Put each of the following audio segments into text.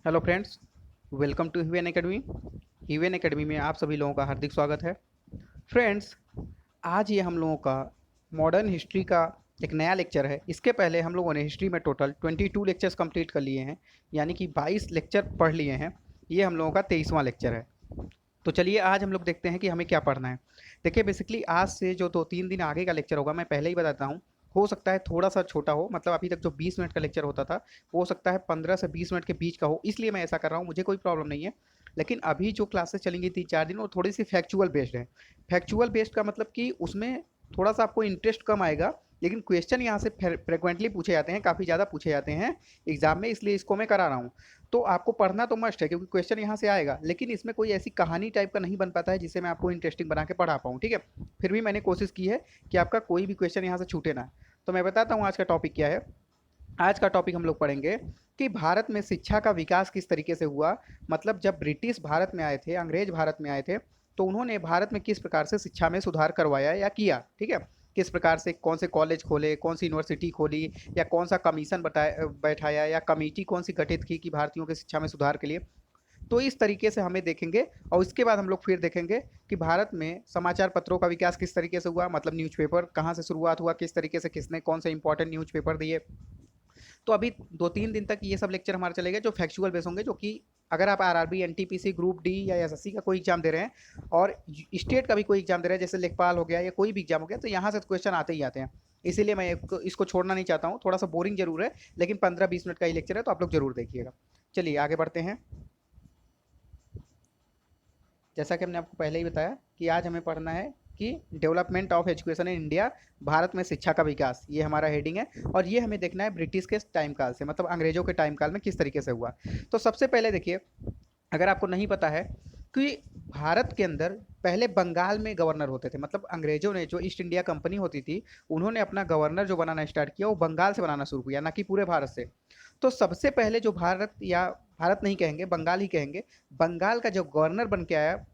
Hello friends, welcome to ह्यूएन academy. ह्यूएन academy में आप सभी लोगों का हार्दिक स्वागत है। फ्रेंड्स, आज ये हम लोगों का मॉडर्न हिस्ट्री का एक नया लेक्चर है। इसके पहले हम लोगों ने हिस्ट्री में टोटल 22 लेक्चर्स कंप्लीट कर लिए हैं, यानी कि 22 लेक्चर पढ़ लिए हैं। ये हम लोगों का 23वां लेक्चर है। तो चलिए आज हम लोग देखते हैं कि हमें क्या पढ़ना है। देखिए, बेसिकली आज से जो 2-3 दिन आगे का लेक्चर होगा, मैं पहले ही बताता हूँ, हो सकता है थोड़ा सा छोटा हो। मतलब अभी तक जो 20 मिनट का लेक्चर होता था वो हो सकता है 15 से 20 मिनट के बीच का हो, इसलिए मैं ऐसा कर रहा हूँ। मुझे कोई प्रॉब्लम नहीं है। लेकिन अभी जो क्लासेस चलेंगी 3-4 दिन, वो थोड़ी सी फैक्चुअल बेस्ड है। फैक्चुअल बेस्ड का मतलब कि उसमें थोड़ा सा आपको इंटरेस्ट कम आएगा, लेकिन क्वेश्चन यहाँ से फ्रिक्वेंटली पूछे जाते हैं, काफ़ी ज़्यादा पूछे जाते हैं एग्जाम में, इसलिए इसको मैं करा रहा हूँ। तो आपको पढ़ना तो मस्ट है, क्योंकि क्वेश्चन यहाँ से आएगा, लेकिन इसमें कोई ऐसी कहानी टाइप का नहीं बन पाता है जिसे मैं आपको इंटरेस्टिंग बना के पढ़ा पाऊँ। ठीक है, फिर भी मैंने कोशिश की है कि आपका कोई भी क्वेश्चन यहाँ से छूटे ना। तो मैं बताता हूँ आज का टॉपिक क्या है। आज का टॉपिक हम लोग पढ़ेंगे कि भारत में शिक्षा का विकास किस तरीके से हुआ। मतलब जब ब्रिटिश भारत में आए थे, अंग्रेज भारत में आए थे, तो उन्होंने भारत में किस प्रकार से शिक्षा में सुधार करवाया या किया। ठीक है, किस प्रकार से कौन से कॉलेज खोले, कौन सी यूनिवर्सिटी खोली, या कौन सा कमीशन बैठाया, या कमेटी कौन सी गठित की कि भारतीयों के शिक्षा में सुधार के लिए। तो इस तरीके से हमें देखेंगे। और उसके बाद हम लोग फिर देखेंगे कि भारत में समाचार पत्रों का विकास किस तरीके से हुआ। मतलब न्यूज़पेपर कहाँ से शुरुआत हुआ, किस तरीके से किसने कौन से इंपॉर्टेंट न्यूज़पेपर दिए। तो अभी 2-3 दिन तक ये सब लेक्चर हमारे चलेंगे जो फैक्चुअल बेस होंगे, जो कि अगर आप आरआरबी, एनटीपीसी, ग्रुप डी या एसएससी का कोई एग्जाम दे रहे हैं और स्टेट का भी कोई एग्जाम दे रहे हैं, जैसे लेखपाल हो गया या कोई भी एग्जाम हो गया, तो यहाँ से क्वेश्चन आते ही आते हैं। इसीलिए मैं इसको छोड़ना नहीं चाहता हूँ। थोड़ा सा बोरिंग जरूर है, लेकिन 15-20 मिनट का ही लेक्चर है, तो आप लोग जरूर देखिएगा। चलिए आगे बढ़ते हैं। जैसा कि हमने आपको पहले ही बताया कि आज हमें पढ़ना है कि development of education in India, Bharat में शिक्षा का विकास, ये हमारा हेडिंग है। और ये हमें देखना है ब्रिटिश के टाइम काल से, मतलब अंग्रेजों के टाइम काल में किस तरीके से हुआ। तो सबसे पहले देखिए, अगर आपको नहीं पता है कि भारत के अंदर पहले बंगाल में गवर्नर होते थे। मतलब अंग्रेजों ने, जो ईस्ट इंडिया कंपनी होती थी, उन्होंने अपना गवर्नर जो बनाना स्टार्ट किया वो बंगाल से बनाना शुरू किया, ना कि पूरे भारत से। तो सबसे पहले जो भारत, या भारत नहीं कहेंगे, बंगाल ही कहेंगे, बंगाल का जो गवर्नर बन के आया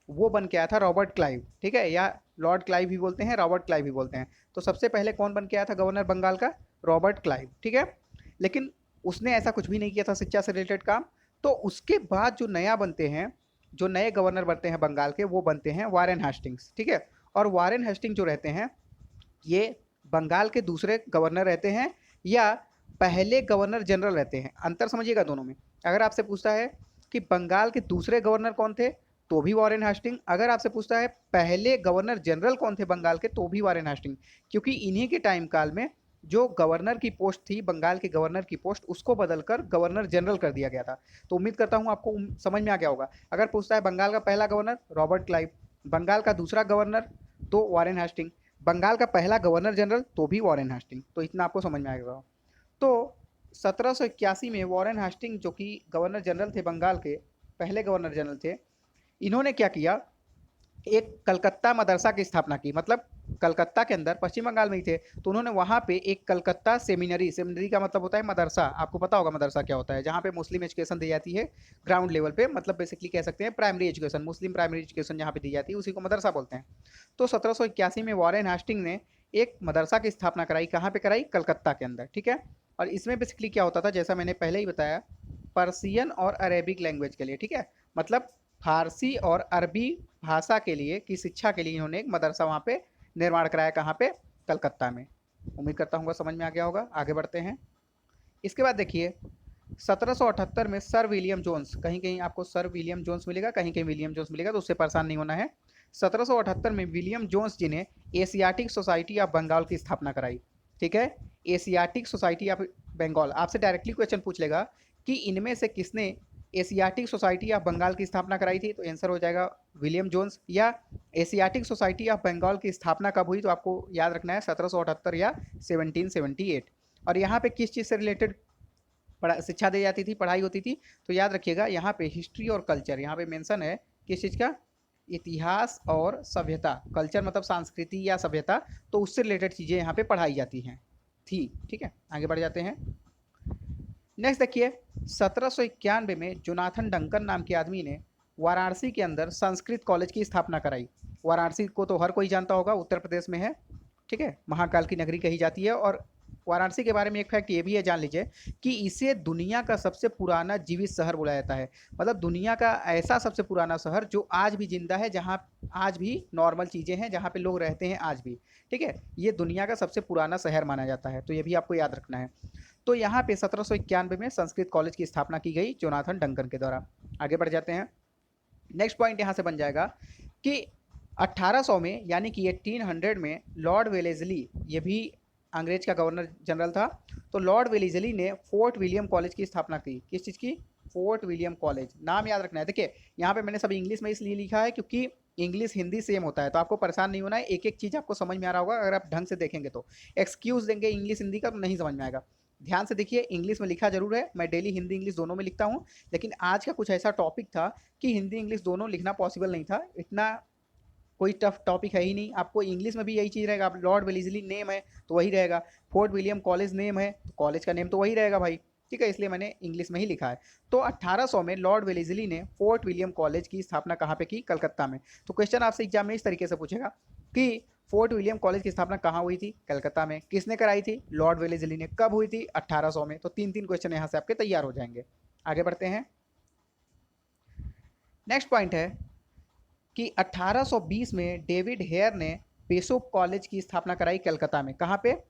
वो बन के आया था रॉबर्ट क्लाइव। ठीक है, या लॉर्ड क्लाइव भी बोलते हैं, रॉबर्ट क्लाइव भी बोलते हैं। तो सबसे पहले कौन बन के आया था गवर्नर बंगाल का? Robert Clive. ठीक है, लेकिन उसने ऐसा कुछ भी नहीं किया था शिक्षा से रिलेटेड काम। तो उसके बाद जो नया बनते हैं, जो नए गवर्नर बनते हैं बंगाल के, वो बनते हैं वारेन हेस्टिंग्स। ठीक है, और वारेन हेस्टिंग जो रहते हैं, ये बंगाल के दूसरे गवर्नर रहते हैं या पहले गवर्नर जनरल रहते हैं। अंतर समझिएगा दोनों में। अगर आपसे पूछता है कि बंगाल के दूसरे गवर्नर कौन थे, तो भी वॉरेन हास्टिंग। अगर आपसे पूछता है पहले गवर्नर जनरल कौन थे बंगाल के, तो भी वॉरेन हास्टिंग। क्योंकि इन्हीं के टाइम काल में जो गवर्नर की पोस्ट थी, बंगाल के गवर्नर की पोस्ट, उसको बदलकर गवर्नर जनरल कर दिया गया था। तो उम्मीद करता हूँ आपको समझ में आ गया होगा। अगर पूछता है बंगाल का पहला गवर्नर, रॉबर्ट क्लाइव। बंगाल का दूसरा गवर्नर, तो वॉरेन हास्टिंग। बंगाल का पहला गवर्नर जनरल, तो भी वॉरेन हास्टिंग। तो इतना आपको समझ में आ गया। तो 1781 में वॉरेन हास्टिंग, जो कि गवर्नर जनरल थे बंगाल के, पहले गवर्नर जनरल थे, इन्होंने क्या किया, एक कलकत्ता मदरसा की स्थापना की। मतलब कलकत्ता के अंदर, पश्चिम बंगाल में ही थे, तो उन्होंने वहां पे एक कलकत्ता सेमिनरी, सेमिनरी का मतलब होता है मदरसा। आपको पता होगा मदरसा क्या होता है, जहाँ पे मुस्लिम एजुकेशन दी जाती है ग्राउंड लेवल पे। मतलब बेसिकली कह सकते हैं प्राइमरी एजुकेशन, मुस्लिम प्राइमरी एजुकेशन जहाँ पे दी जाती है, उसी को मदरसा बोलते हैं। तो 1781 में वॉरेन हास्टिंग ने एक मदरसा की स्थापना कराई। कहाँ पे कराई? कलकत्ता के अंदर। ठीक है, और इसमें बेसिकली क्या होता था, जैसा मैंने पहले ही बताया, पर्सियन और अरेबिक लैंग्वेज के लिए। ठीक है, मतलब फारसी और अरबी भाषा के लिए की शिक्षा के लिए इन्होंने एक मदरसा वहाँ पे निर्माण कराया। कहाँ पे? कलकत्ता में। उम्मीद करता हूँ समझ में आ गया होगा। आगे बढ़ते हैं। इसके बाद देखिए, 1778 में सर विलियम जोन्स, कहीं कहीं आपको सर विलियम जोन्स मिलेगा, कहीं कहीं विलियम जोन्स मिलेगा, तो उससे परेशान नहीं होना है। 1778 में विलियम जोन्स जी ने एशियाटिक सोसाइटी ऑफ बंगाल की स्थापना कराई। ठीक है, एशियाटिक सोसाइटी ऑफ बंगाल। आपसे डायरेक्टली क्वेश्चन पूछ लेगा कि इनमें से किसने एशियाटिक सोसाइटी ऑफ बंगाल की स्थापना कराई थी, तो आंसर हो जाएगा विलियम जोन्स। या एशियाटिक सोसाइटी ऑफ बंगाल की स्थापना कब हुई, तो आपको याद रखना है 1778 या 1778। और यहाँ पे किस चीज़ से रिलेटेड पढ़ा शिक्षा दी जाती थी, पढ़ाई होती थी, तो याद रखिएगा यहाँ पे हिस्ट्री और कल्चर, यहाँ पे मेंशन है किस चीज़ का? इतिहास और सभ्यता। कल्चर मतलब संस्कृति या सभ्यता, तो उससे रिलेटेड चीज़ें यहाँ पे पढ़ाई जाती हैं थी। ठीक है, आगे बढ़ जाते हैं। नेक्स्ट देखिए, 1791 में जोनाथन डंकन नाम के आदमी ने वाराणसी के अंदर संस्कृत कॉलेज की स्थापना कराई। वाराणसी को तो हर कोई जानता होगा, उत्तर प्रदेश में है। ठीक है, महाकाल की नगरी कही जाती है। और वाराणसी के बारे में एक फैक्ट ये भी है, जान लीजिए कि इसे दुनिया का सबसे पुराना जीवित शहर बोला जाता है। मतलब दुनिया का ऐसा सबसे पुराना शहर जो आज भी जिंदा है, जहाँ आज भी नॉर्मल चीज़ें हैं, जहाँ पे लोग रहते हैं आज भी। ठीक है, ये दुनिया का सबसे पुराना शहर माना जाता है, तो ये भी आपको याद रखना है। तो यहाँ पे 1791 में संस्कृत कॉलेज की स्थापना की गई जोनाथन डंकन के द्वारा। आगे बढ़ जाते हैं। नेक्स्ट पॉइंट यहाँ से बन जाएगा कि 1800 में यानी कि 1800 में लॉर्ड वेलेजली, ये भी अंग्रेज का गवर्नर जनरल था, तो लॉर्ड वेलेजली ने फोर्ट विलियम कॉलेज की स्थापना की। किस चीज़ की? Fort William college. नाम याद रखना है। देखिए यहाँ पे मैंने सब इंग्लिश में इसलिए लिखा है क्योंकि इंग्लिश हिंदी सेम होता है, तो आपको परेशान नहीं होना है, एक एक चीज़ आपको समझ में आ रहा होगा अगर आप ढंग से देखेंगे तो। एक्सक्यूज़ देंगे इंग्लिश हिंदी का तो नहीं समझ में आएगा। ध्यान से देखिए, इंग्लिश में लिखा जरूर है, मैं डेली हिंदी इंग्लिश दोनों में लिखता हूँ, लेकिन आज का कुछ ऐसा टॉपिक था कि हिंदी इंग्लिश दोनों लिखना पॉसिबल नहीं था। इतना कोई टफ टॉपिक है ही नहीं। आपको इंग्लिश में भी यही चीज़ रहेगा। आप लॉर्ड वेलेस्ली नेम है तो वही रहेगा, फोर्ट विलियम कॉलेज नेम है तो कॉलेज का नेम तो वही रहेगा भाई। ठीक है, इसलिए मैंने इंग्लिश में ही लिखा है। तो 1800 में लॉर्ड वेलेस्ली ने फोर्ट विलियम कॉलेज की स्थापना कहाँ पे की? कलकत्ता में। तो क्वेश्चन आपसे एग्जाम में इस तरीके से पूछेगा कि फोर्ट विलियम कॉलेज की स्थापना कहाँ हुई थी? कलकत्ता में। किसने कराई थी? लॉर्ड वेलेस्ली ने। कब हुई थी? 1800 में। तो तीन तीन क्वेश्चन यहाँ से आपके तैयार हो जाएंगे। आगे बढ़ते हैं। नेक्स्ट पॉइंट है कि 1820 में डेविड हेयर ने बेसोप कॉलेज की स्थापना कराई कलकत्ता में। कहाँ पे?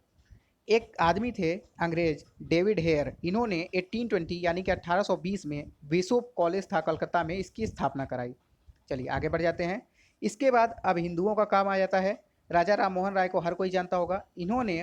एक आदमी थे अंग्रेज डेविड हेयर, इन्होंने 1820 यानी कि 1820 में बेसोप कॉलेज था कलकत्ता में, इसकी स्थापना कराई। चलिए आगे बढ़ जाते हैं। इसके बाद अब हिंदुओं का काम आ जाता है। राजा राम मोहन राय को हर कोई जानता होगा, इन्होंने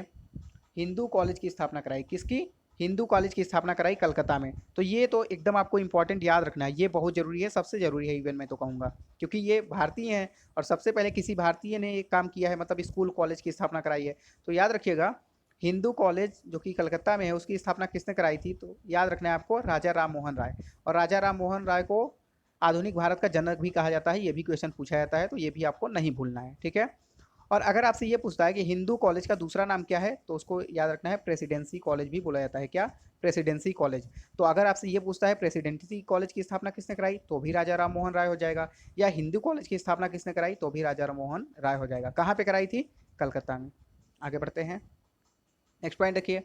हिंदू कॉलेज की स्थापना कराई। किसकी? हिंदू कॉलेज की स्थापना कराई कलकत्ता में। तो ये तो एकदम आपको इंपॉर्टेंट याद रखना है, ये बहुत ज़रूरी है, सबसे ज़रूरी है इवन मैं तो कहूँगा, क्योंकि ये भारतीय हैं और सबसे पहले किसी भारतीय ने ये काम किया है, मतलब स्कूल कॉलेज की स्थापना कराई है। तो याद रखिएगा, हिंदू कॉलेज जो कि कलकत्ता में है उसकी स्थापना किसने कराई थी? तो याद रखना है आपको, राजा राम मोहन राय। और राजा राम मोहन राय को आधुनिक भारत का जनक भी कहा जाता है, ये भी क्वेश्चन पूछा जाता है, तो ये भी आपको नहीं भूलना है। ठीक है, और अगर आपसे ये पूछता है कि हिंदू कॉलेज का दूसरा नाम क्या है, तो उसको याद रखना है प्रेसिडेंसी कॉलेज भी बोला जाता है। क्या? Presidency college. तो अगर आपसे ये पूछता है प्रेसिडेंसी कॉलेज की स्थापना किसने कराई, तो भी राजा राम मोहन राय हो जाएगा। या हिंदू कॉलेज की स्थापना किसने कराई, तो भी राजा राम मोहन राय हो जाएगा। कहाँ पे कराई थी? कलकत्ता में। आगे बढ़ते हैं। नेक्स्ट पॉइंट देखिए,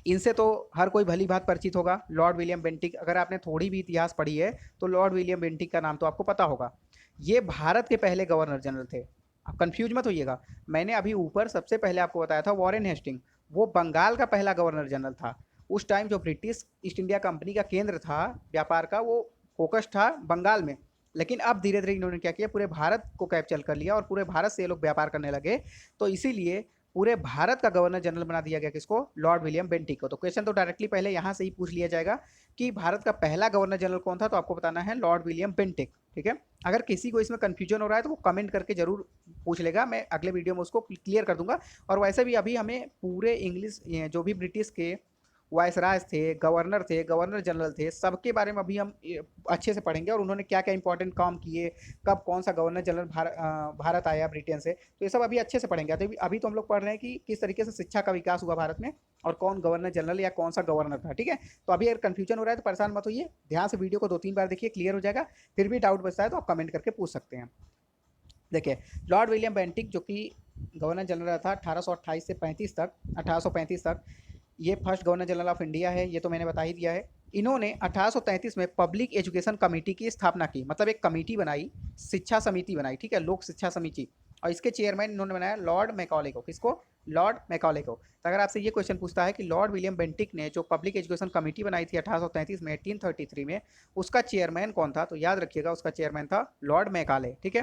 इनसे तो हर कोई भली बात परिचित होगा, लॉर्ड विलियम बेंटिक। अगर आपने थोड़ी भी इतिहास पढ़ी है तो लॉर्ड विलियम बेंटिक का नाम तो आपको पता होगा। ये भारत के पहले गवर्नर जनरल थे। आप कंफ्यूज मत होइएगा, मैंने अभी ऊपर सबसे पहले आपको बताया था वॉरेन हेस्टिंग, वो बंगाल का पहला गवर्नर जनरल था। उस टाइम जो ब्रिटिश ईस्ट इंडिया कंपनी का केंद्र था व्यापार का, वो फोकस था बंगाल में। लेकिन अब धीरे धीरे इन्होंने क्या किया, पूरे भारत को कैप्चर कर लिया और पूरे भारत से ये लोग व्यापार करने लगे। तो इसीलिए पूरे भारत का गवर्नर जनरल बना दिया गया किसको? लॉर्ड विलियम बेंटिक को। तो क्वेश्चन तो डायरेक्टली पहले यहाँ से ही पूछ लिया जाएगा कि भारत का पहला गवर्नर जनरल कौन था, तो आपको बताना है लॉर्ड विलियम बेंटिक। ठीक है, अगर किसी को इसमें कंफ्यूजन हो रहा है तो वो कमेंट करके जरूर पूछ लेगा, मैं अगले वीडियो में उसको क्लियर कर दूंगा। और वैसे भी अभी हमें पूरे इंग्लिश जो भी ब्रिटिश के वायसराज थे, गवर्नर थे, गवर्नर जनरल थे, सबके बारे में अभी हम अच्छे से पढ़ेंगे और उन्होंने क्या क्या इंपॉर्टेंट काम किए, कब कौन सा गवर्नर जनरल भारत आया ब्रिटेन से, तो ये सब अभी अच्छे से पढ़ेंगे। तो अभी तो हम लोग पढ़ रहे हैं कि किस तरीके से शिक्षा का विकास हुआ भारत में और कौन गवर्नर जनरल या कौन सा गवर्नर था। ठीक है, तो अभी अगर कन्फ्यूजन हो रहा है तो परेशान मत होइए, ध्यान से वीडियो को 2-3 बार देखिए, क्लियर हो जाएगा। फिर भी डाउट बचता है तो आप कमेंट करके पूछ सकते हैं। देखिए, लॉर्ड विलियम बेंटिक जो कि गवर्नर जनरल था 1828 से 35 तक, 1835 तक, ये first governor general of India है, ये तो मैंने बता ही दिया है। इन्होंने 1833 में पब्लिक एजुकेशन कमेटी की स्थापना की, मतलब एक कमेटी बनाई, शिक्षा समिति बनाई। ठीक है, लोक शिक्षा समिति, और इसके चेयरमैन इन्होंने बनाया लॉर्ड मैकॉले को। किसको? लॉर्ड मैकॉले को। तो अगर आपसे ये क्वेश्चन पूछता है कि लॉर्ड विलियम बेंटिक ने जो पब्लिक एजुकेशन कमेटी बनाई थी 1833 में, 1833 में, उसका चेयरमैन कौन था, तो याद रखिएगा उसका चेयरमैन था लॉर्ड मैकॉले। ठीक है,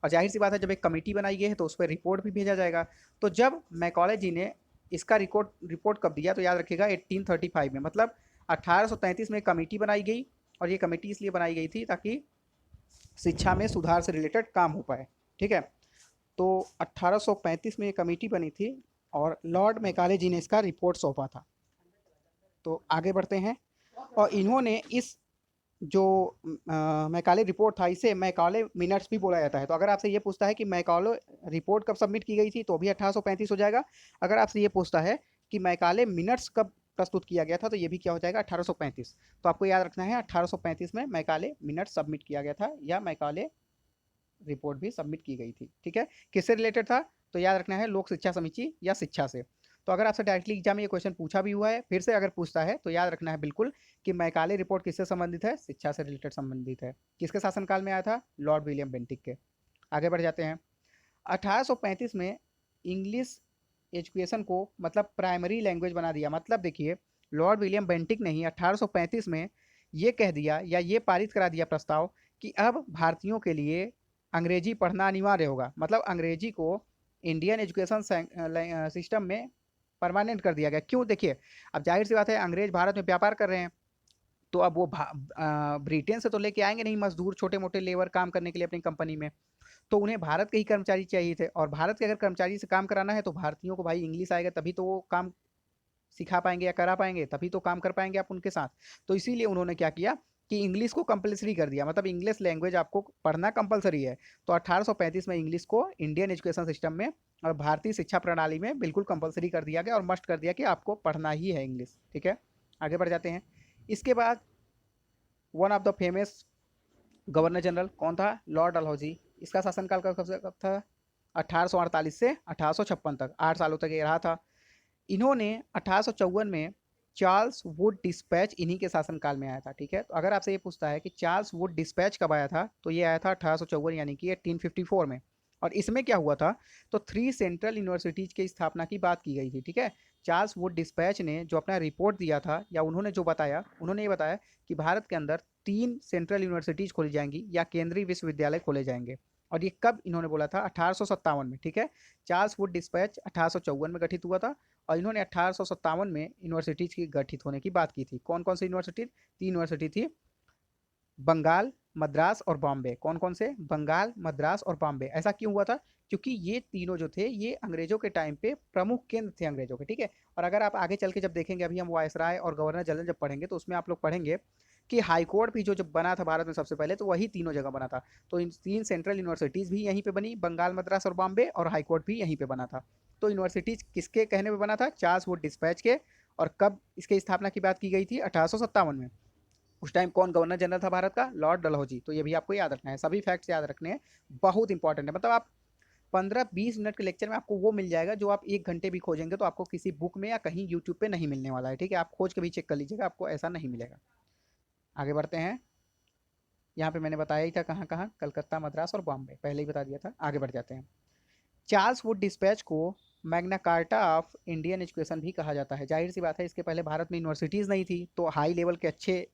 और जाहिर सी बात है जब एक कमेटी बनाई गई है तो उस पर रिपोर्ट भी भेजा जाएगा। तो जब मैकॉले जी ने इसका रिपोर्ट कब दिया, तो याद रखिएगा 1835 में, मतलब 1833 में कमेटी बनाई गई। और ये कमेटी इसलिए बनाई गई थी ताकि शिक्षा में सुधार से रिलेटेड काम हो पाए। ठीक है, तो 1835 में ये कमेटी बनी थी और लॉर्ड मैकाले जी ने इसका रिपोर्ट सौंपा था। तो आगे बढ़ते हैं, और इन्होंने इस जो मैकाले रिपोर्ट था, इसे मैकाले मिनट्स भी बोला जाता है। तो अगर आपसे ये पूछता है कि मैकाले रिपोर्ट कब सबमिट की गई थी, तो भी 1835 हो जाएगा। अगर आपसे ये पूछता है कि मैकाले मिनट्स कब प्रस्तुत किया गया था, तो ये भी क्या हो जाएगा? 1835। तो आपको याद रखना है 1835 में मैकाले मिनट्स सबमिट किया गया था, या मैकाले रिपोर्ट भी सबमिट की गई थी। ठीक है, किससे रिलेटेड था, तो याद रखना है लोक शिक्षा समिति या शिक्षा से। तो अगर आपसे डायरेक्टली एग्जाम में ये क्वेश्चन पूछा भी हुआ है, फिर से अगर पूछता है तो याद रखना है बिल्कुल कि मैकाले रिपोर्ट किससे संबंधित है, शिक्षा से रिलेटेड संबंधित है। किसके शासनकाल में आया था, लॉर्ड विलियम बेंटिक के। आगे बढ़ जाते हैं। 1835 में इंग्लिश एजुकेशन को मतलब प्राइमरी लैंग्वेज बना दिया। मतलब देखिए, लॉर्ड विलियम बेंटिक ने ही 1835 में ये कह दिया या ये पारित करा दिया प्रस्ताव कि अब भारतीयों के लिए अंग्रेजी पढ़ना अनिवार्य होगा। मतलब अंग्रेजी को इंडियन एजुकेशन सिस्टम में परमानेंट कर दिया गया। क्यों, देखिए अब जाहिर सी बात है, अंग्रेज भारत में व्यापार कर रहे हैं, तो अब वो ब्रिटेन से तो लेके आएंगे नहीं मजदूर, छोटे मोटे लेबर काम करने के लिए अपनी कंपनी में। तो उन्हें भारत के ही कर्मचारी चाहिए थे, और भारत के अगर कर्मचारी से काम कराना है तो भारतीयों को भाई इंग्लिश आएगा, तभी तो वो काम सिखा पाएंगे या करा पाएंगे, तभी तो काम कर पाएंगे आप उनके साथ। तो इसीलिए उन्होंने क्या किया कि इंग्लिश को कंपलसरी कर दिया, मतलब इंग्लिश लैंग्वेज आपको पढ़ना कंपलसरी है। तो 1835 में इंग्लिश को इंडियन एजुकेशन सिस्टम में और भारतीय शिक्षा प्रणाली में बिल्कुल कंपलसरी कर दिया गया और मस्ट कर दिया कि आपको पढ़ना ही है इंग्लिश। ठीक है, आगे बढ़ जाते हैं। इसके बाद one of the famous governor general कौन था, लॉर्ड डलहौजी। इसका शासनकाल कब था, 1848 से 1856 तक, 8 सालों तक ये रहा था। इन्होंने 1854 में चार्ल्स वुड डिस्पैच इन्हीं के शासनकाल में आया था। ठीक है, तो अगर आपसे ये पूछता है कि चार्ल्स वुड डिस्पैच कब आया था, तो ये आया था 1854 यानी कि 1854 में। और इसमें क्या हुआ था, तो 3 सेंट्रल यूनिवर्सिटीज की स्थापना की बात की गई थी। ठीक है, चार्ल्स वुड डिस्पैच ने जो अपना रिपोर्ट दिया था या उन्होंने जो बताया, उन्होंने ये बताया कि भारत के अंदर 3 सेंट्रल यूनिवर्सिटीज खोली जाएंगी या केंद्रीय विश्वविद्यालय खोले जाएंगे। और ये कब इन्होंने बोला था, 1857 में। ठीक है, चार्ल्स वुड डिस्पैच 1854 में गठित हुआ था और इन्होंने 1857 में यूनिवर्सिटीज की गठित होने की बात की थी। कौन कौन सी यूनिवर्सिटी, 3 यूनिवर्सिटी थी, बंगाल, मद्रास और बॉम्बे। कौन कौन से, बंगाल, मद्रास और बॉम्बे। ऐसा क्यों हुआ था, क्योंकि ये तीनों जो थे ये अंग्रेजों के टाइम पे प्रमुख केंद्र थे अंग्रेजों के। ठीक है, और अगर आप आगे चल के जब देखेंगे, अभी हम वायसराय और गवर्नर जनरल जब पढ़ेंगे तो उसमें आप लोग पढ़ेंगे कि हाई कोर्ट भी जो जब बना था भारत में सबसे पहले, तो वही तीनों जगह बना था। तो इन 3 सेंट्रल यूनिवर्सिटीज भी यहीं पे बनी, बंगाल, मद्रास और बॉम्बे, और हाई कोर्ट भी यहीं पे बना था। तो यूनिवर्सिटीज किसके कहने पे बना था, चार्ल्स वुड डिस्पैच के। और कब इसके स्थापना की बात की गई थी, 1857 में। उस टाइम कौन गवर्नर जनरल था भारत का, लॉर्ड डलहौजी। तो ये भी आपको याद रखना है, सभी फैक्ट्स याद रखने हैं, बहुत इंपॉर्टेंट है। मतलब आप 15-20 मिनट के लेक्चर में आपको वो मिल जाएगा जो आप 1 घंटे भी खोजेंगे तो आपको किसी बुक में या कहीं यूट्यूब पे नहीं मिलने वाला है। ठीक है, आप खोज के भी चेक कर लीजिएगा, आपको ऐसा नहीं मिलेगा। आगे बढ़ते हैं। यहाँ पे मैंने बताया ही था कहाँ कहाँ, कलकत्ता, मद्रास और बॉम्बे, पहले ही बता दिया था। आगे बढ़ जाते हैं। चार्ल्स वुड डिस्पैच को Magna carta of Indian education भी कहा जाता है। जाहिर सी बात है, इसके पहले भारत में यूनिवर्सिटीज़ नहीं थी, तो हाई लेवल के अच्छे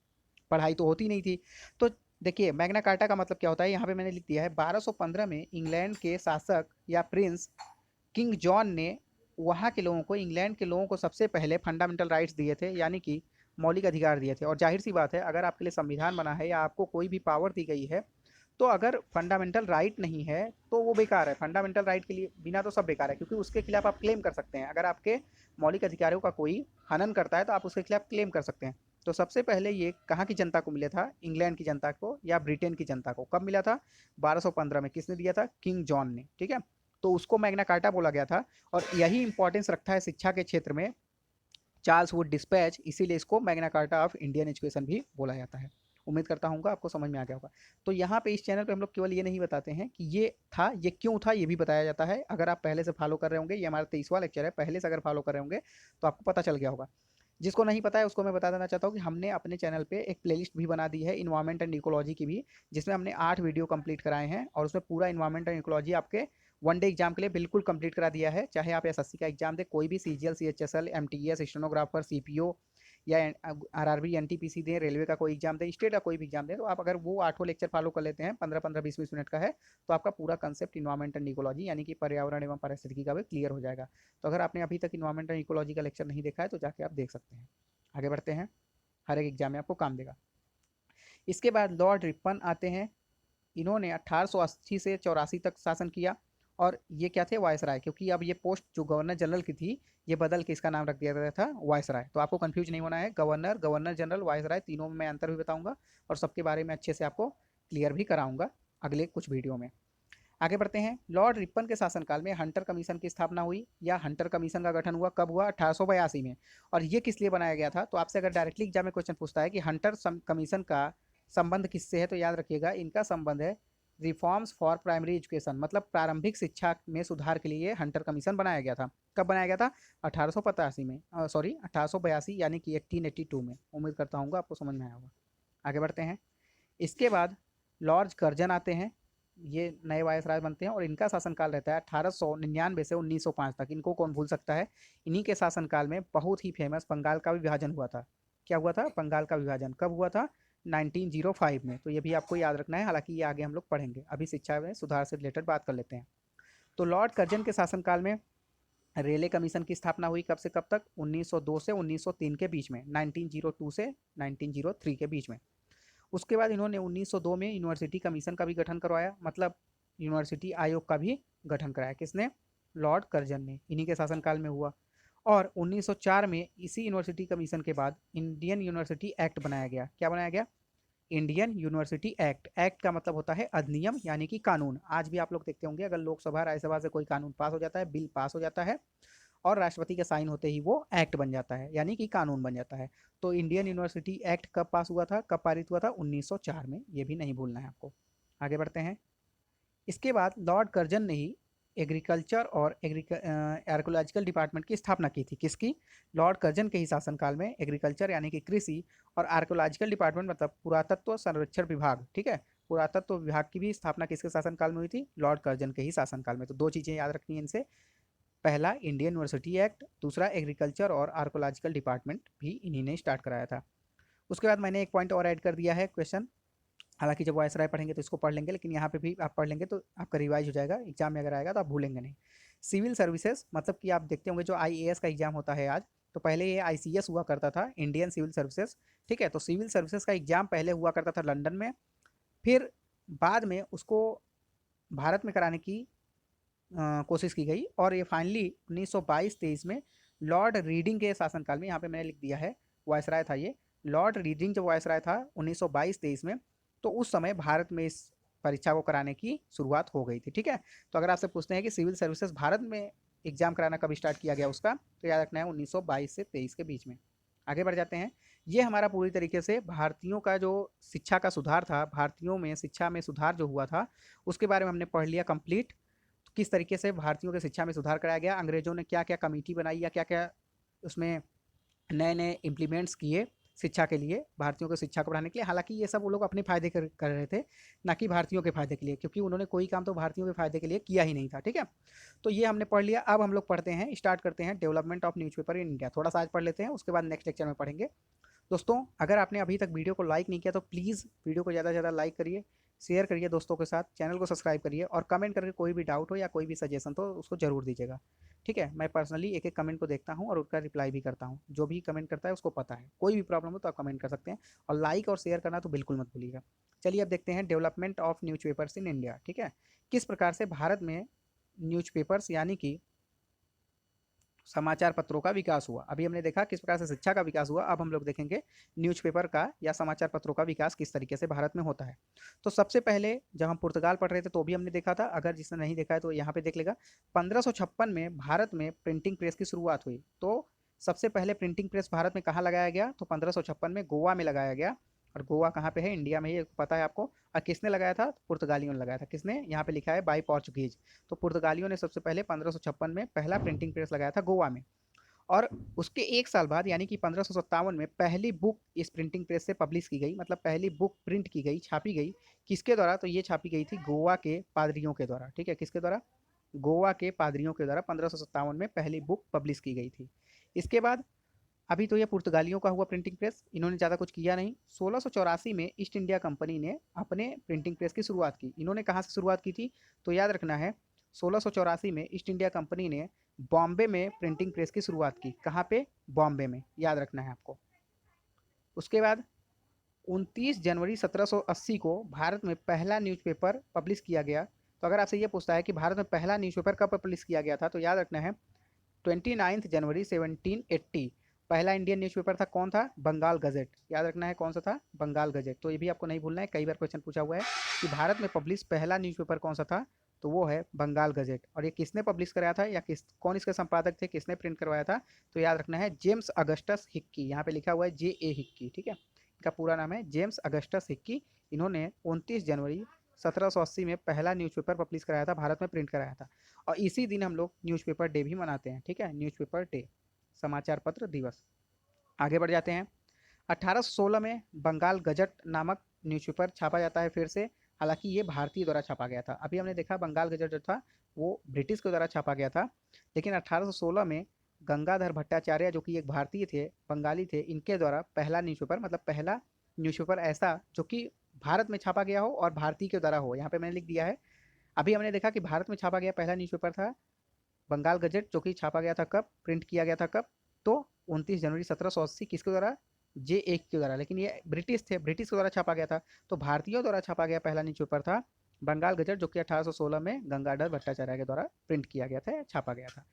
पढ़ाई तो होती नहीं थी। तो देखिए, मैग्ना कार्टा का मतलब क्या होता है, यहाँ पे मैंने लिख दिया है। 1215 में इंग्लैंड के शासक या प्रिंस किंग जॉन ने वहाँ के लोगों को, इंग्लैंड के लोगों को सबसे पहले फंडामेंटल राइट्स दिए थे, यानी कि मौलिक अधिकार दिए थे। और जाहिर सी बात है, अगर आपके लिए संविधान बना है या आपको कोई भी पावर दी गई है, तो अगर फंडामेंटल राइट नहीं है तो वो बेकार है। फंडामेंटल राइट के लिए बिना तो सब बेकार है, क्योंकि उसके खिलाफ आप क्लेम कर सकते हैं। अगर आपके मौलिक अधिकारों का कोई हनन करता है तो आप उसके खिलाफ क्लेम कर सकते हैं। तो सबसे पहले ये कहाँ की जनता को मिला था, इंग्लैंड की जनता को या ब्रिटेन की जनता को। कब मिला था, 1215 में। किसने दिया था, किंग जॉन ने। ठीक है, तो उसको मैग्ना कार्टा बोला गया था। और यही इंपॉर्टेंस रखता है शिक्षा के क्षेत्र में, चार्ल्स वुड डिस्पैच, इसीलिए इसको Magna carta of Indian education भी बोला जाता है। उम्मीद करता हूँ आपको समझ में आ गया होगा। तो यहाँ पे इस चैनल पे हम लोग केवल ये नहीं बताते हैं कि ये था, ये क्यों था, ये भी बताया जाता है। अगर आप पहले से फॉलो कर रहे होंगे, ये हमारा 23वां लेक्चर है, पहले से अगर फॉलो कर रहे होंगे तो आपको पता चल गया होगा। जिसको नहीं पता है उसको मैं बता देना चाहता हूँ कि हमने अपने चैनल पे एक प्लेलिस्ट भी बना दी है इन्वायरमेंट एंड इकोलॉजी की भी, जिसमें हमने 8 वीडियो कंप्लीट कराए हैं, और उसमें पूरा इन्वायरमेंट एंड इकोलॉजी आपके 1 डे एग्जाम के लिए बिल्कुल कंप्लीट करा दिया है। चाहे आप एसएससी का एग्जाम दे, कोई भी CGL, CHSL, MTS, stenographer, CPO या आरआरबी, एनटीपीसी दें, रेलवे का कोई एग्जाम दें, स्टेट का कोई भी एग्जाम दें, तो आप अगर वो 8 लेक्चर फॉलो कर लेते हैं, 15-15, 20-20 मिनट का है, तो आपका पूरा कंसेप्ट इन्वायरमेंट एंड इकोलॉजी यानी कि पर्यावरण एवं पारिस्थितिकी का भी क्लियर हो जाएगा। तो अगर आपने अभी तक इन्वायरमेंट एंड इकोलॉजी का लेक्चर नहीं देखा है तो जाके आप देख सकते हैं। आगे बढ़ते हैं, हर एक एग्जाम में आपको काम देगा। इसके बाद लॉर्ड रिपन आते हैं। इन्होंने 1880 से 84 तक शासन किया, और ये क्या थे, वायसराय। क्योंकि अब ये पोस्ट जो गवर्नर जनरल की थी, ये बदल के इसका नाम रख दिया गया था वायसराय। तो आपको कंफ्यूज नहीं होना है, गवर्नर, गवर्नर जनरल, वायसराय, तीनों में मैं अंतर भी बताऊंगा और सबके बारे में अच्छे से आपको क्लियर भी कराऊंगा अगले कुछ वीडियो में। आगे बढ़ते हैं। लॉर्ड रिपन के शासनकाल में हंटर कमीशन की स्थापना हुई, या हंटर कमीशन का गठन हुआ। कब हुआ, 1882 में। और ये किस लिए बनाया गया था, तो आपसे अगर डायरेक्टली एग्जाम में क्वेश्चन पूछता है कि हंटर कमीशन का संबंध किससे है, तो याद रखिएगा इनका संबंध है रिफॉर्म्स फॉर प्राइमरी एजुकेशन, मतलब प्रारंभिक शिक्षा में सुधार के लिए हंटर कमीशन बनाया गया था। कब बनाया गया था? 1885 में, सॉरी 1882, यानी कि 1882 में। उम्मीद करता हूँ आपको समझ में आया होगा। आगे बढ़ते हैं। इसके बाद लॉर्ड कर्जन आते हैं, ये नए वायसराय बनते हैं और इनका शासनकाल रहता है 1899 से 1905 तक। इनको कौन भूल सकता है। इन्हीं के शासनकाल में बहुत ही फेमस बंगाल का विभाजन हुआ था। क्या हुआ था? बंगाल का विभाजन कब हुआ था? 1905 में। तो ये भी आपको याद रखना है, हालांकि ये आगे हम लोग पढ़ेंगे। अभी शिक्षा में सुधार से रिलेटेड बात कर लेते हैं। तो लॉर्ड कर्जन के शासनकाल में रेले कमीशन की स्थापना हुई। कब से कब तक? 1902 से 1903 के बीच में, 1902 से 1903 के बीच में। उसके बाद इन्होंने 1902 में यूनिवर्सिटी कमीशन का भी गठन करवाया, मतलब यूनिवर्सिटी आयोग का भी गठन कराया। किसने? लॉर्ड कर्जन ने। इन्हीं के शासनकाल में हुआ। और 1904 में इसी यूनिवर्सिटी कमीशन के बाद इंडियन यूनिवर्सिटी एक्ट बनाया गया। क्या बनाया गया? Indian university act. एक्ट का मतलब होता है अधिनियम, यानी कि कानून। आज भी आप लोग देखते होंगे, अगर लोकसभा राज्यसभा से कोई कानून पास हो जाता है, बिल पास हो जाता है, और राष्ट्रपति के साइन होते ही वो एक्ट बन जाता है, यानी कि कानून बन जाता है। तो इंडियन यूनिवर्सिटी एक्ट कब पास हुआ था, कब पारित हुआ था? 1904 में। ये भी नहीं भूलना है आपको। आगे बढ़ते हैं। इसके बाद लॉर्ड कर्जन ने ही एग्रीकल्चर और आर्कोलॉजिकल डिपार्टमेंट की स्थापना की थी। किसकी? लॉर्ड कर्जन के ही शासनकाल में एग्रीकल्चर यानी कि कृषि और आर्कोलॉजिकल डिपार्टमेंट मतलब पुरातत्व संरक्षण विभाग, ठीक है, पुरातत्व विभाग की भी स्थापना किसके शासनकाल में हुई थी? लॉर्ड कर्जन के ही शासनकाल में। तो दो चीज़ें याद रखनी है इनसे। पहला इंडियन यूनिवर्सिटी एक्ट, दूसरा एग्रीकल्चर और आर्कोलॉजिकल डिपार्टमेंट भी इन्हीं ने स्टार्ट कराया था। उसके बाद मैंने एक पॉइंट और ऐड कर दिया है क्वेश्चन, हालांकि जब वायसराय पढ़ेंगे तो इसको पढ़ लेंगे, लेकिन यहाँ पे भी आप पढ़ लेंगे तो आपका रिवाइज हो जाएगा, एग्जाम में अगर आएगा तो आप भूलेंगे नहीं। सिविल सर्विसेज, मतलब कि आप देखते होंगे जो आईएएस का एग्जाम होता है आज, तो पहले ये आईसीएस हुआ करता था, इंडियन सिविल सर्विसेज, ठीक है। तो सिविल सर्विसेज का एग्जाम पहले हुआ करता था लंदन में, फिर बाद में उसको भारत में कराने की कोशिश की गई, और ये फाइनली 1922-23 में लॉर्ड रीडिंग के शासनकाल में, यहाँ पे मैंने लिख दिया है वायसराय था ये, लॉर्ड रीडिंग जब वायसराय था 1922-23 में, तो उस समय भारत में इस परीक्षा को कराने की शुरुआत हो गई थी, ठीक है। तो अगर आपसे पूछते हैं कि सिविल सर्विसेज भारत में एग्जाम कराना कब स्टार्ट किया गया उसका, तो याद रखना है 1922 से 23 के बीच में। आगे बढ़ जाते हैं। ये हमारा पूरी तरीके से भारतीयों का जो शिक्षा का सुधार था, भारतीयों में शिक्षा में सुधार जो हुआ था, उसके बारे में हमने पढ़ लिया कंप्लीट। किस तरीके से भारतीयों के शिक्षा में सुधार कराया गया, अंग्रेजों ने क्या क्या कमेटी बनाई या क्या क्या उसमें नए नए इम्प्लीमेंट्स किए शिक्षा के लिए, भारतीयों को शिक्षा को बढ़ाने के लिए। हालांकि ये सब वो लोग अपने फायदे कर रहे थे, ना कि भारतीयों के फायदे के लिए, क्योंकि उन्होंने कोई काम तो भारतीयों के फायदे के लिए किया ही नहीं था, ठीक है। तो ये हमने पढ़ लिया। अब हम लोग पढ़ते हैं, स्टार्ट करते हैं development of newspaper in India. थोड़ा सा आज पढ़ लेते हैं, उसके बाद नेक्स्ट लेक्चर में पढ़ेंगे। दोस्तों, अगर आपने अभी तक वीडियो को लाइक नहीं किया तो प्लीज़ वीडियो को ज़्यादा से ज़्यादा लाइक करिए, शेयर करिए दोस्तों के साथ, चैनल को सब्सक्राइब करिए, और कमेंट करके कोई भी डाउट हो या कोई भी सजेशन तो उसको ज़रूर दीजिएगा, ठीक है। मैं पर्सनली एक एक कमेंट को देखता हूँ और उसका रिप्लाई भी करता हूँ। जो भी कमेंट करता है उसको पता है, कोई भी प्रॉब्लम हो तो आप कमेंट कर सकते हैं, और लाइक और शेयर करना तो बिल्कुल मत भूलिएगा। चलिए अब देखते हैं development of newspapers in India, ठीक है। किस प्रकार से भारत में न्यूज़पेपर्स यानी कि समाचार पत्रों का विकास हुआ। अभी हमने देखा किस प्रकार से शिक्षा का विकास हुआ, अब हम लोग देखेंगे न्यूज़पेपर का या समाचार पत्रों का विकास किस तरीके से भारत में होता है। तो सबसे पहले जब हम पुर्तगाल पढ़ रहे थे तो भी हमने देखा था, अगर जिसने नहीं देखा है तो यहाँ पे देख लेगा। 1556 में भारत में प्रिंटिंग प्रेस की शुरुआत हुई। तो सबसे पहले प्रिंटिंग प्रेस भारत में कहाँ लगाया गया? तो 1556 में गोवा में लगाया गया। और गोवा कहाँ पे है? इंडिया में, ये पता है आपको। और किसने लगाया था? पुर्तगालियों ने लगाया था। किसने? यहाँ पे लिखा है बाई पोर्चुगीज। तो पुर्तगालियों ने सबसे पहले 1556 में पहला प्रिंटिंग प्रेस लगाया था गोवा में। और उसके एक साल बाद यानी कि 1557 में पहली बुक इस प्रिंटिंग प्रेस से पब्लिश की गई, मतलब पहली बुक प्रिंट की गई, छापी गई। किसके द्वारा? तो ये छापी गई थी गोवा के पादरियों के द्वारा, ठीक है। किसके द्वारा? गोवा के पादरियों के द्वारा 1557 में पहली बुक पब्लिश की गई थी। इसके बाद अभी तो ये पुर्तगालियों का हुआ प्रिंटिंग प्रेस, इन्होंने ज़्यादा कुछ किया नहीं। 1684 में ईस्ट इंडिया कंपनी ने अपने प्रिंटिंग प्रेस की शुरुआत की। इन्होंने कहाँ से शुरुआत की थी? तो याद रखना है 1684 में ईस्ट इंडिया कंपनी ने बॉम्बे में प्रिंटिंग प्रेस की शुरुआत की। कहाँ पे? बॉम्बे में, याद रखना है आपको। उसके बाद 29 जनवरी 1780 को भारत में पहला न्यूज़पेपर पब्लिश किया गया। तो अगर आपसे ये पूछता है कि भारत में पहला न्यूज़पेपर कब पब्लिश किया गया था, तो याद रखना है 29 जनवरी 1780। पहला इंडियन न्यूज़पेपर था, कौन था? बंगाल गजेट। याद रखना है कौन सा था? बंगाल गजेट। तो ये भी आपको नहीं भूलना है, कई बार क्वेश्चन पूछा हुआ है कि भारत में पब्लिश पहला न्यूज़पेपर कौन सा था, तो वो है बंगाल गजेट। और ये किसने पब्लिश कराया था, या कौन इसके संपादक थे, किसने प्रिंट करवाया था? तो याद रखना है जेम्स अगस्टस हिक्की। यहाँ पे लिखा हुआ है JA हिक्की, ठीक है। इनका पूरा नाम है जेम्स अगस्टस हिक्की। इन्होंने 29 जनवरी 1780 में पहला न्यूज़पेपर पब्लिश कराया था, भारत में प्रिंट कराया था। और इसी दिन हम लोग न्यूज़पेपर डे भी मनाते हैं, ठीक है, न्यूज़पेपर डे, समाचार पत्र दिवस। आगे बढ़ जाते हैं। 1816 में बंगाल गजट नामक न्यूज़पेपर छापा जाता है फिर से। हालांकि ये भारतीय द्वारा छापा गया था। अभी हमने देखा बंगाल गजट जो था वो ब्रिटिश के द्वारा छापा गया था, लेकिन 1816 में गंगाधर भट्टाचार्य जो कि एक भारतीय थे, बंगाली थे, इनके द्वारा पहला न्यूज़पेपर, मतलब पहला न्यूज़पेपर ऐसा जो कि भारत में छापा गया हो और भारतीय के द्वारा हो, यहाँ पे मैंने लिख दिया है। अभी हमने देखा कि भारत में छापा गया पहला न्यूज़पेपर था बंगाल गजट, जो कि छापा गया था कब, प्रिंट किया गया था कब, तो 29 जनवरी 1780 किसके द्वारा, जे एक के द्वारा। लेकिन ये ब्रिटिश थे, ब्रिटिश के द्वारा छापा गया था। तो भारतीयों द्वारा छापा गया पहला न्यूज़पेपर था बंगाल गजट, जो कि 1816 में गंगाधर भट्टाचार्य के द्वारा प्रिंट किया गया था, छापा गया था।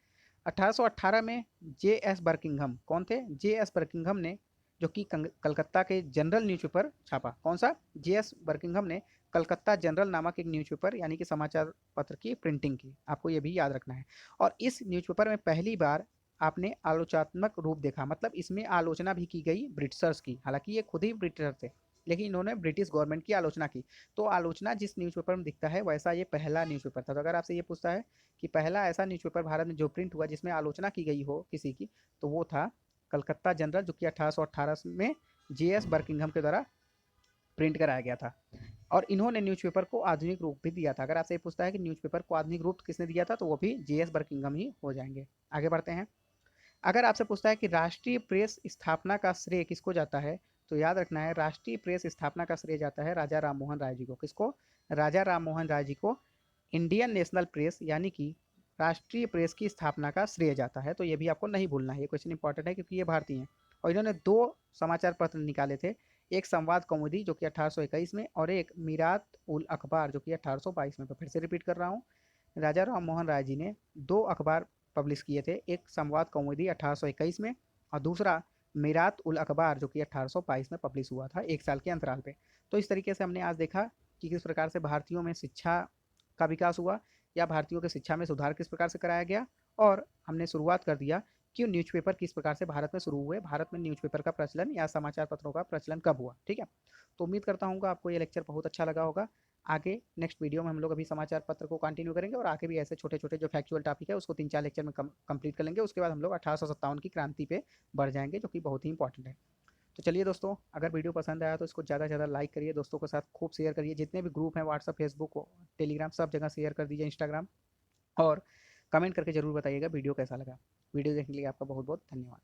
1818 में जे एस बर्किंघम, कौन थे, जे एस बर्किंघम ने, जो कि कलकत्ता के जनरल न्यूज़पेपर छापा, कौन सा, जे एस बर्किंघम ने कलकत्ता जनरल नामक एक न्यूज़पेपर यानी कि समाचार पत्र की प्रिंटिंग की, आपको ये भी याद रखना है। और इस न्यूज़पेपर में पहली बार आपने आलोचनात्मक रूप देखा, मतलब इसमें आलोचना भी की गई ब्रिटिशर्स की। हालांकि ये खुद ही ब्रिटिशर थे, लेकिन इन्होंने ब्रिटिश गवर्नमेंट की आलोचना की। तो आलोचना जिस न्यूज़पेपर में दिखता है वैसा ये पहला न्यूज़पेपर था। तो अगर आपसे ये पूछता है कि पहला ऐसा न्यूज़पेपर भारत में जो प्रिंट हुआ जिसमें आलोचना की गई हो किसी की, तो वो था कलकत्ता जनरल, जो कि 1818 में जे एस बर्किंघम के द्वारा प्रिंट कराया गया था। और इन्होंने न्यूज़पेपर को आधुनिक रूप भी दिया था। अगर आपसे ये पूछता है कि न्यूज़पेपर को आधुनिक रूप किसने दिया था, तो वो भी जे एस बर्किंघम ही हो जाएंगे। आगे बढ़ते हैं। अगर आपसे पूछता है कि राष्ट्रीय प्रेस स्थापना का श्रेय किसको जाता है, तो याद रखना है राष्ट्रीय प्रेस स्थापना का श्रेय जाता है राजा राम मोहन राय जी को। किसको, राजा राम मोहन राय जी को इंडियन नेशनल प्रेस यानी कि राष्ट्रीय प्रेस की स्थापना का श्रेय जाता है। तो ये भी आपको नहीं भूलना है, ये क्वेश्चन इंपॉर्टेंट है क्योंकि ये भारतीय हैं। और इन्होंने दो समाचार पत्र निकाले थे, एक संवाद कौमुदी जो कि 1821 में, और एक मीरात उल अखबार जो कि 1822 में। तो फिर से रिपीट कर रहा हूँ, राजा राम मोहन राय जी ने दो अखबार पब्लिश किए थे, एक संवाद कौमुदी 1821 में और दूसरा मीरात उल अखबार जो कि 1822 में पब्लिश हुआ था, एक साल के अंतराल पे। तो इस तरीके से हमने आज देखा कि किस प्रकार से भारतीयों में शिक्षा का विकास हुआ या भारतीयों की शिक्षा में सुधार किस प्रकार से कराया गया। और हमने शुरुआत कर दिया कि न्यूज़पेपर किस प्रकार से भारत में शुरू हुए, भारत में न्यूज़पेपर का प्रचलन या समाचार पत्रों का प्रचलन कब हुआ, ठीक है। तो उम्मीद करता हूँ आपको ये लेक्चर बहुत अच्छा लगा होगा। आगे नेक्स्ट वीडियो में हम लोग अभी समाचार पत्र को कंटिन्यू करेंगे और आगे भी ऐसे छोटे छोटे जो फैक्चुअल टॉपिक है उसको 3-4 लेक्चर में कंप्लीट कर लेंगे। उसके बाद हम लोग 1857 की क्रांति पे बढ़ जाएंगे, जो कि बहुत ही इंपॉर्टेंट है। तो चलिए दोस्तों, अगर वीडियो पसंद आया तो इसको ज़्यादा से ज़्यादा लाइक करिए, दोस्तों के साथ खूब शेयर करिए, जितने भी ग्रुप हैं व्हाट्सअप, फेसबुक, टेलीग्राम, सब जगह शेयर कर दीजिए, इंस्टाग्राम। और कमेंट करके ज़रूर बताइएगा वीडियो कैसा लगा। वीडियो देखने के लिए आपका बहुत बहुत धन्यवाद।